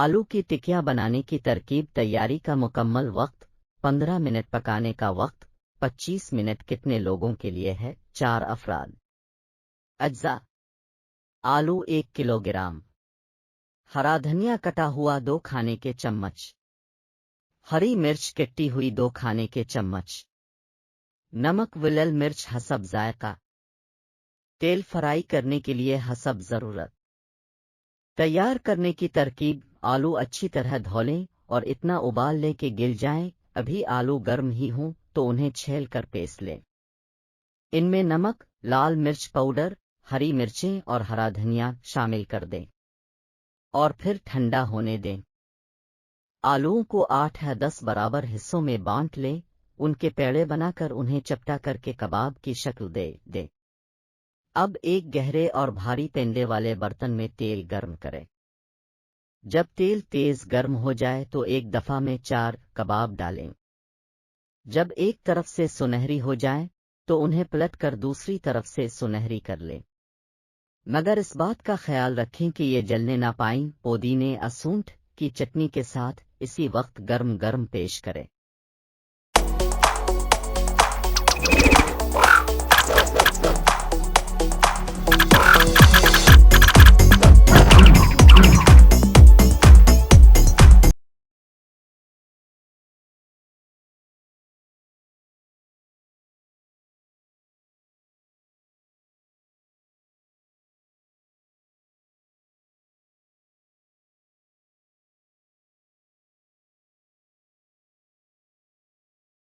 आलू की टिकिया बनाने की तरकीब। तैयारी का मुकम्मल वक्त 15 मिनट। पकाने का वक्त 25 मिनट। कितने लोगों के लिए है? 4 अफराद। अज्जा: आलू 1 किलोग्राम, हरा धनिया कटा हुआ 2 खाने के चम्मच, हरी मिर्च कटी हुई 2 खाने के चम्मच, नमक व लाल मिर्च हसब जायका, तेल फ्राई करने के लिए हसब ज़रूरत। तैयार करने की तरकीब: आलू अच्छी तरह धो लें और इतना उबाल लें कि गिल जाएं। अभी आलू गर्म ही हों तो उन्हें छील कर पीस लें। इनमें नमक, लाल मिर्च पाउडर, हरी मिर्चें और हरा धनिया शामिल कर दें और फिर ठंडा होने दें। आलूओं को 8 या 10 बराबर हिस्सों में बांट लें। उनके पेड़े बनाकर उन्हें चपटा करके कबाब की शक्ल दे दें। अब एक गहरे और भारी पेंदे वाले बर्तन में तेल गर्म करें। जब तेल तेज गर्म हो जाए तो एक दफा में 4 कबाब डालें। जब एक तरफ से सुनहरी हो जाए तो उन्हें पलट कर दूसरी तरफ से सुनहरी कर लें, मगर इस बात का ख्याल रखें कि ये जलने ना पाएं। पुदीने या सूंठ की चटनी के साथ इसी वक्त गर्म गर्म पेश करें।